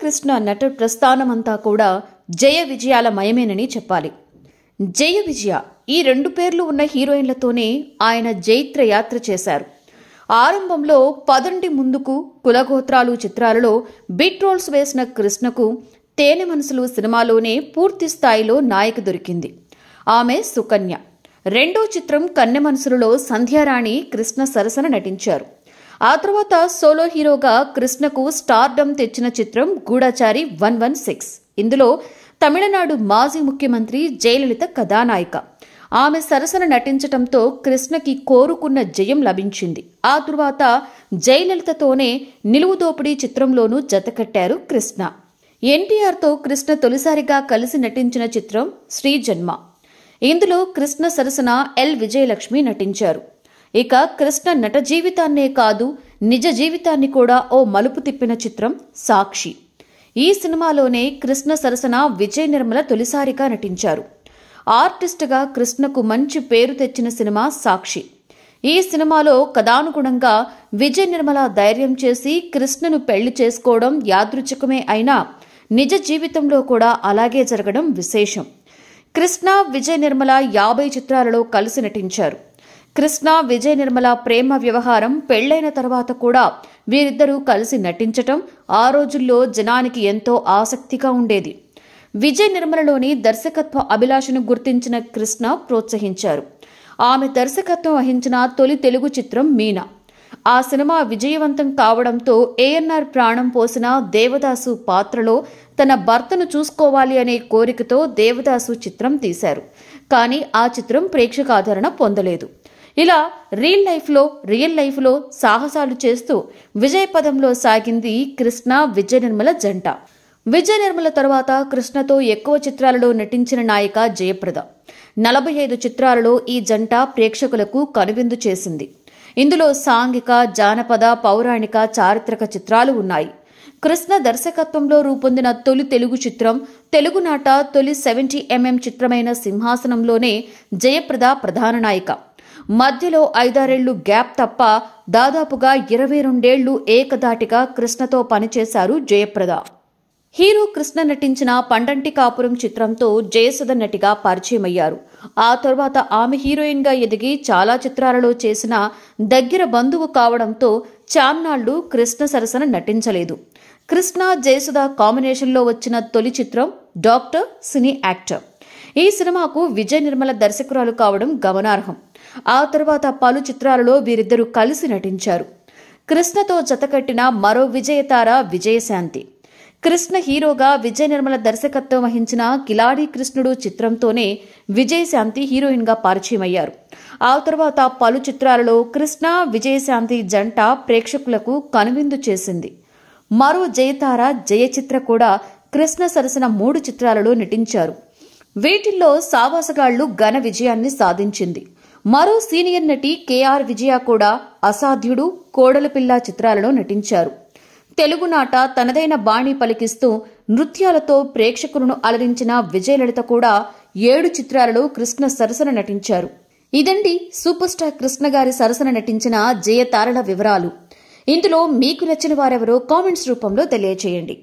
కృష్ణ నట ప్రస్థానమంతా కూడా జయ విజయాల మయమేనని చెప్పాలి. జయ విజయ ఈ 2 పేర్లు ఉన్న హీరోయిన్లతోనే ఆయన జైత్ర యాత్ర చేశారు. ఆరంభంలో పదండి ముందుకు, కులగోత్రాలు చిత్రాలలో బిట్ రోల్స్ వేసిన కృష్ణకు తేనె మనసులు సినిమాలోనే పూర్తి స్థాయిలో నాయక దొరికింది. ఆమె సుకన్య. రెండో చిత్రం కన్నె మనసులలో సంధ్యారాణి కృష్ణ సరసన నటించారు. ఆ తర్వాత సోలో హీరోగా కృష్ణకు స్టార్డమ్ తెచ్చిన చిత్రం గూఢచారి 116. ఇందులో తమిళనాడు మాజీ ముఖ్యమంత్రి జయలలిత కథానాయిక. ఆమె సరసన నటించటంతో కృష్ణకి కోరుకున్న జయం లభించింది. ఆ తరువాత జయలలితతోనే నిలువుదోపిడీ చిత్రంలోనూ జతకట్టారు కృష్ణ. ఎన్టీఆర్తో కృష్ణ తొలిసారిగా కలిసి నటించిన చిత్రం శ్రీజన్మ. ఇందులో కృష్ణ సరసన ఎల్ విజయలక్ష్మి నటించారు. ఇక కృష్ణ నట జీవితాన్నే కాదు, నిజ జీవితాన్ని కూడా ఓ మలుపు తిప్పిన చిత్రం సాక్షి. ఈ సినిమాలోనే కృష్ణ సరసన విజయ్ నిర్మల తొలిసారిగా నటించారు. ఆర్టిస్టుగా కృష్ణకు మంచి పేరు తెచ్చిన సినిమా సాక్షి. ఈ సినిమాలో కథానుగుణంగా విజయ్ నిర్మల ధైర్యం చేసి కృష్ణను పెళ్లి చేసుకోవడం యాదృచ్ఛికమే అయినా నిజ జీవితంలో కూడా అలాగే జరగడం విశేషం. కృష్ణ విజయ్ నిర్మల 50 చిత్రాలలో కలిసి నటించారు. కృష్ణ విజయ్ నిర్మల ప్రేమ వ్యవహారం పెళ్లైన తర్వాత కూడా వీరిద్దరూ కలిసి నటించటం ఆ రోజుల్లో జనానికి ఎంతో ఆసక్తిగా ఉండేది. విజయ్ నిర్మలలోని దర్శకత్వ అభిలాషను గుర్తించిన కృష్ణ ప్రోత్సహించారు. ఆమె దర్శకత్వం వహించిన తొలి తెలుగు చిత్రం మీనా. ఆ సినిమా విజయవంతం కావడంతో ఏఎన్ఆర్ ప్రాణం పోసిన దేవదాసు పాత్రలో తన భర్తను చూసుకోవాలి అనే కోరికతో దేవదాసు చిత్రం తీశారు. కానీ ఆ చిత్రం ప్రేక్షకాదరణ పొందలేదు. ఇలా రియల్ లైఫ్లో సాహసాలు చేస్తూ విజయ పదంలో సాగింది కృష్ణ విజయ్ నిర్మల జంట. విజయ్ నిర్మల తర్వాత కృష్ణతో ఎక్కువ చిత్రాలలో నటించిన నాయిక జయప్రద. 45 చిత్రాలలో ఈ జంట ప్రేక్షకులకు కనువిందు చేసింది. ఇందులో సాంఘిక, జానపద, పౌరాణిక, చారిత్రక చిత్రాలు ఉన్నాయి. కృష్ణ దర్శకత్వంలో రూపొందిన తొలి తెలుగు చిత్రం తెలుగునాట తొలి 70mm చిత్రమైన సింహాసనంలోనే జయప్రద ప్రధాన నాయిక. మధ్యలో 5-6 గ్యాప్ తప్ప దాదాపుగా 22 ఏకధాటిగా కృష్ణతో పనిచేశారు జయప్రద. హీరో కృష్ణ నటించిన పండంటి కాపురం చిత్రంతో జయసుధ నటిగా పరిచయమయ్యారు. ఆ తర్వాత ఆమె హీరోయిన్ గా ఎదిగి చాలా చిత్రాలలో చేసిన దగ్గర బంధువు కావడంతో చాన్నాళ్లు కృష్ణ సరసన నటించలేదు. కృష్ణ జయసుధ కాంబినేషన్లో వచ్చిన తొలి చిత్రం డాక్టర్ సినీ యాక్టర్. ఈ సినిమాకు విజయ్ నిర్మల దర్శకురాలు కావడం గమనార్హం. ఆ తర్వాత పలు చిత్రాలలో వీరిద్దరూ కలిసి నటించారు. కృష్ణతో జతకట్టిన మరో విజయతార విజయశాంతి. కృష్ణ హీరోగా విజయ్ నిర్మల దర్శకత్వం వహించిన కిలాడి కృష్ణుడు చిత్రంతోనే విజయశాంతి హీరోయిన్ గా పరిచయమయ్యారు. ఆ తర్వాత పలు చిత్రాలలో కృష్ణ విజయశాంతి జంట ప్రేక్షకులకు కనువిందు చేసింది. మరో జయతార జయచిత్ర కూడా కృష్ణ సరసన 3 చిత్రాలలో నటించారు. వీటిల్లో సావాసగాళ్లు ఘన విజయాన్ని సాధించింది. మరో సీనియర్ నటి కేఆర్ విజయ కూడా అసాధ్యుడు, కోడలపిల్ల చిత్రాలలో నటించారు. తెలుగునాట తనదైన బాణి పలికిస్తూ నృత్యాలతో ప్రేక్షకులను అలరించిన విజయలలిత కూడా 7 చిత్రాలలో కృష్ణ సరసన నటించారు. ఇదండి సూపర్ స్టార్ కృష్ణ గారి సరసన నటించిన జయతారల వివరాలు. ఇందులో మీకు నచ్చిన వారెవరో కామెంట్స్ రూపంలో తెలియజేయండి.